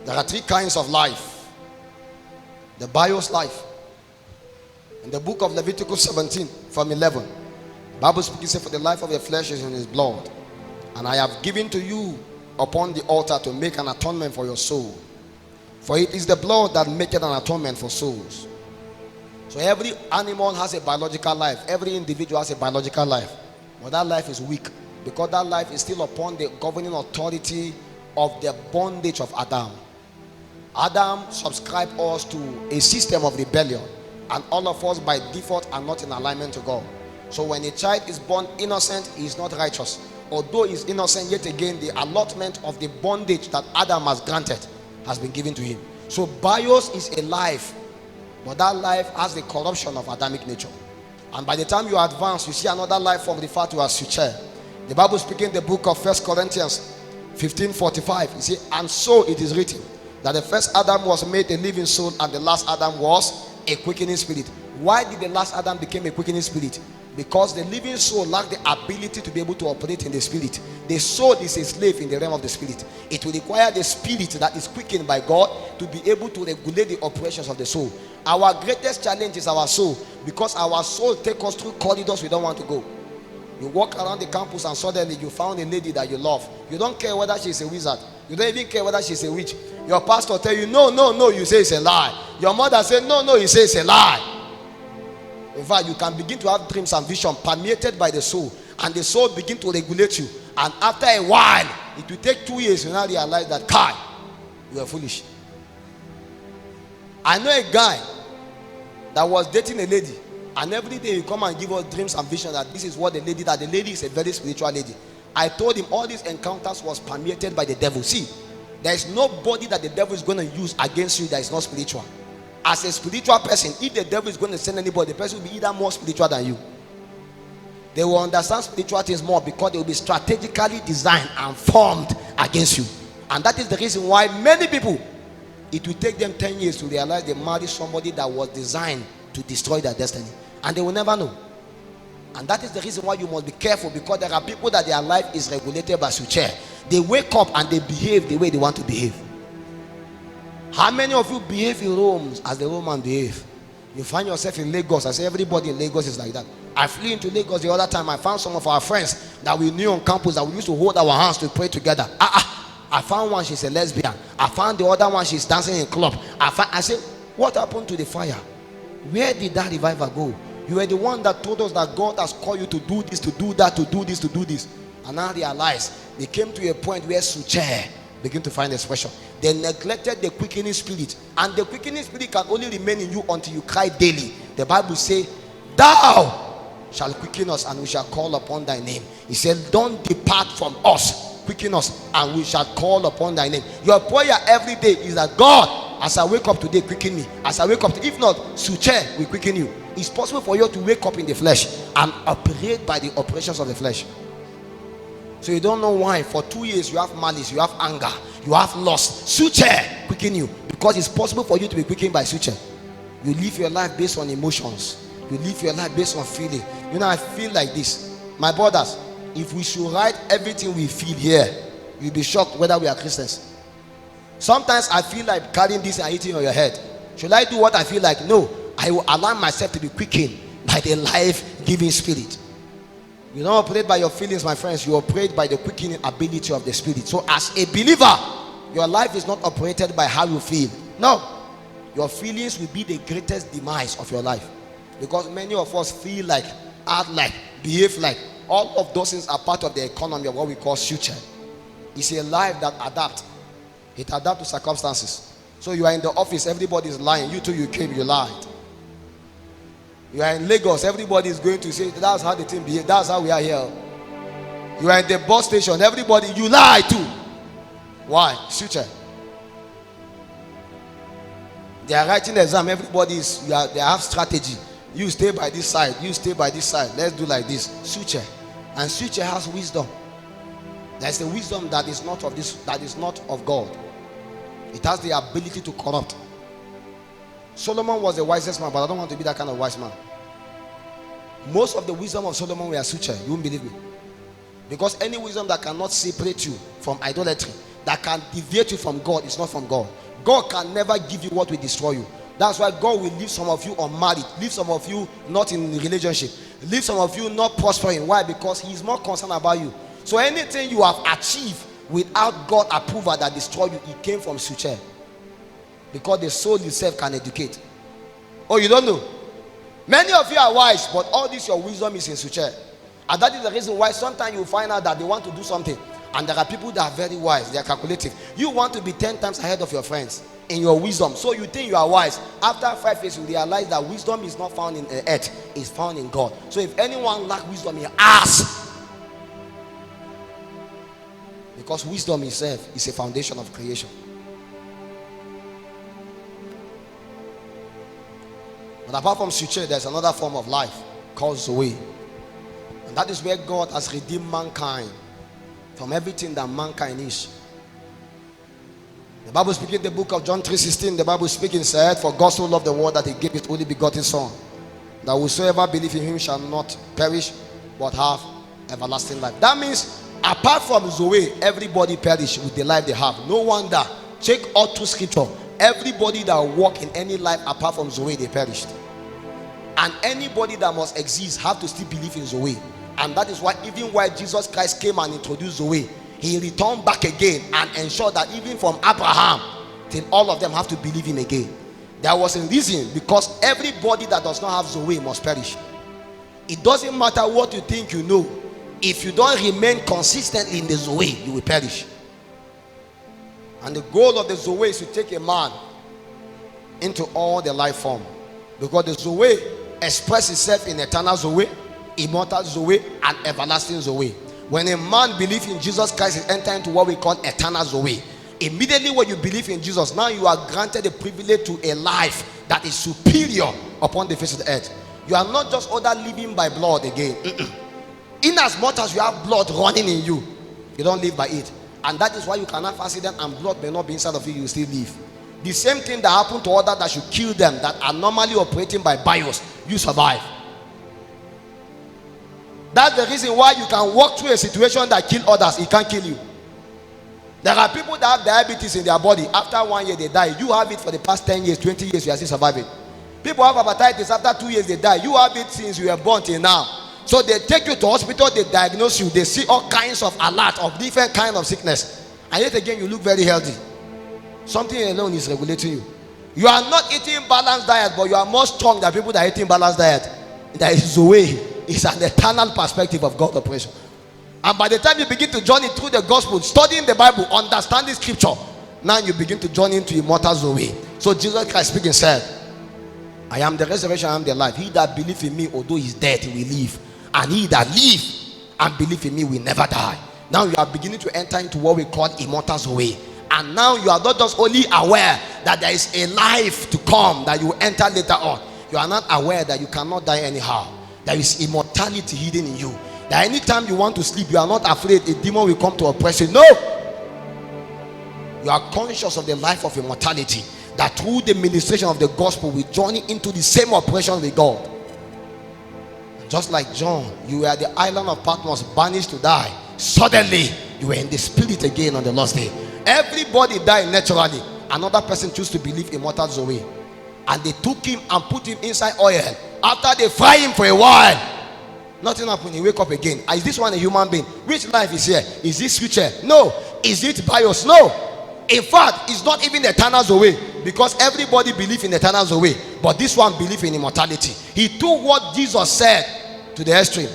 There are three kinds of life. The bios life. In the book of Leviticus 17 from 11, the Bible speaks, for the life of the flesh is in his blood, and I have given to you upon the altar to make an atonement for your soul. For it is the blood that maketh an atonement for souls. So every animal has a biological life. Every individual has a biological life. But that life is weak, because that life is still upon the governing authority of the bondage of Adam. Adam subscribed us to a system of rebellion, and all of us by default are not in alignment to God. So when a child is born innocent, he is not righteous. Although he is innocent, yet again the allotment of the bondage that Adam has granted has been given to him. So bios is a life, but that life has the corruption of Adamic nature. And by the time you advance, you see another life form referred to as sucher. The Bible speaking in the book of 1 Corinthians 15:45, you see, and so it is written that the first Adam was made a living soul, and the last Adam was a quickening spirit. Why did the last Adam become a quickening spirit? Because the living soul lacked the ability to be able to operate in the spirit. The soul is a slave in the realm of the spirit. It will require the spirit that is quickened by God to be able to regulate the operations of the soul. Our greatest challenge is our soul, because our soul takes us through corridors we don't want to go. You walk around the campus and suddenly you found a lady that you love. You don't care whether she's a wizard. You don't even care whether she's a witch. Your pastor tell you, no, no, no, you say it's a lie. Your mother say, no, no, you say it's a lie. In fact, you can begin to have dreams and vision permeated by the soul, and the soul begin to regulate you. And after a while, it will take 2 years, you now realize that, Kai, you are foolish. I know a guy that was dating a lady, and every day he come and give us dreams and vision that this is what the lady, that the lady is a very spiritual lady. I told him all these encounters was permeated by the devil. See, there is nobody that the devil is going to use against you that is not spiritual. As a spiritual person, if the devil is going to send anybody, the person will be either more spiritual than you. They will understand spiritual things more, because they will be strategically designed and formed against you. And that is the reason why many people, it will take them 10 years to realize they married somebody that was designed to destroy their destiny, and they will never know. And that is the reason why you must be careful, because there are people that their life is regulated by sucher. They wake up and they behave the way they want to behave. How many of you behave in Rome as the Roman behave? You find yourself in Lagos. I say everybody in Lagos is like that. I flew into Lagos the other time. I found some of our friends that we knew on campus that we used to hold our hands to pray together. I found one, she's a lesbian. I found the other one, she's dancing in a club. I said, what happened to the fire? Where did that revival go? You were the one that told us that God has called you to do this, to do that, to do this, to do this. And now realize they came to a point where sucher begin to find expression. They neglected the quickening spirit, and the quickening spirit can only remain in you until you cry daily. The Bible says, thou shalt quicken us, and we shall call upon thy name. He said, don't depart from us, quicken us, and we shall call upon thy name. Your prayer every day is that, God, as I wake up today, quicken me. As I wake up, if not, sucher will quicken you. It's possible for you to wake up in the flesh and operate by the operations of the flesh. So you don't know why for 2 years you have malice, you have anger, you have lust. Sucher quicken you, because it's possible for you to be quickened by sucher. You live your life based on emotions. You live your life based on feeling. You know, I feel like this. My brothers, if we should write everything we feel here, you'll be shocked whether we are Christians. Sometimes I feel like carrying this and hitting on your head. Should I do what I feel like? No, I will allow myself to be quickened by the life-giving spirit. You don't operate by your feelings, my friends. You operate by the quickening ability of the spirit. So as a believer, your life is not operated by how you feel. No, your feelings will be the greatest demise of your life, because many of us feel like, act like, behave like. All of those things are part of the economy of what we call sucher. It's a life that adapts. It adapts to circumstances. So you are in the office, everybody is lying. You too, you came, you lied. You are in Lagos, everybody is going to say, that's how the team behave, that's how we are here. You are in the bus station, everybody, you lie too. Why? Sucher. They are writing the exam, everybody is, they have strategy. You stay by this side, you stay by this side, let's do like this. Sucher. And sucher has wisdom. There's a wisdom that is not of this, that is not of God. It has the ability to corrupt. Solomon was the wisest man, but I don't want to be that kind of wise man. Most of the wisdom of Solomon were sucher. You won't believe me. Because any wisdom that cannot separate you from idolatry, that can deviate you from God is not from God. God can never give you what will destroy you. That's why God will leave some of you unmarried, leave some of you not in a relationship, leave some of you not prospering. Why? Because He is more concerned about you. So anything you have achieved without God approval that destroy you, it came from suture. Because the soul itself can educate. Oh, you don't know? Many of you are wise, but all this your wisdom is in suture. And that is the reason why sometimes you find out that they want to do something, and there are people that are very wise, they are calculative. You want to be 10 times ahead of your friends in your wisdom, so you think you are wise. After 5 years you realize that wisdom is not found in earth, it's found in God. So if anyone lack wisdom, he ask, because wisdom itself is a foundation of creation. But apart from suture, there's another form of life called Zoe, and that is where God has redeemed mankind from everything that mankind is. The Bible speaking in the book of John 3:16, the Bible speaking said, "For God so loved the world that He gave His only begotten Son, that whosoever believe in Him shall not perish, but have everlasting life." That means, apart from Zoe, everybody perish with the life they have. No wonder. Check all through Scripture. Everybody that walk in any life apart from Zoe, they perished. And anybody that must exist have to still believe in Zoe. And that is why even while Jesus Christ came and introduced Zoe, He returned back again and ensured that even from Abraham till all of them have to believe Him again. There was a reason, because everybody that does not have Zoe must perish. It doesn't matter what you think you know. If you don't remain consistently in the Zoe, you will perish. And the goal of the Zoe is to take a man into all the life form, because the Zoe expresses itself in eternal Zoe, immortal Zoe, and everlasting Zoe. When a man believes in Jesus Christ, he enters into what we call eternal Zoe. Immediately when you believe in Jesus, now you are granted the privilege to a life that is superior upon the face of the earth. You are not just other living by blood again. In as much as you have blood running in you, you don't live by it. And that is why you can have accident and blood may not be inside of you, you still live. The same thing that happened to others that should kill them, that are normally operating by bios, you survive. That's the reason why you can walk through a situation that kill others, it can't kill you. There are people that have diabetes in their body. After 1 year they die. You have it for the past 10 years, 20 years, you are still surviving. People have hepatitis. After 2 years they die. You have it since you were born till now. So they take you to hospital, they diagnose you, they see all kinds of alert of different kind of sickness, and yet again you look very healthy. Something alone is regulating you. You are not eating balanced diet, but you are more strong than people that are eating balanced diet. That is the way. It's an eternal perspective of God's operation. And by the time you begin to journey through the gospel, studying the Bible, understanding Scripture, now you begin to journey into immortal Zoe. So Jesus Christ speaking said, "I am the resurrection, I am the life. He that believe in me, although he is dead, he will live. And he that live and believe in me will never die." Now you are beginning to enter into what we call immortal Zoe. And now you are not just only aware that there is a life to come that you will enter later on. You are not aware that you cannot die anyhow. There is immortality hidden in you. That anytime you want to sleep, you are not afraid a demon will come to oppress you. No! You are conscious of the life of immortality, that through the ministration of the gospel we journey into the same operation with God. Just like John, you were at the island of Patmos, banished to die. Suddenly, you were in the spirit again on the last day. Everybody died naturally. Another person chose to believe immortal Zoe. And they took him and put him inside oil. After they fry him for a while, nothing happened. He wake up again. Is this one a human being? Which life is here? Is this future? No. Is it bios? No. In fact, it's not even eternal Zoe, because everybody believes in eternal Zoe, but this one believes in immortality. He took what Jesus said to the extreme.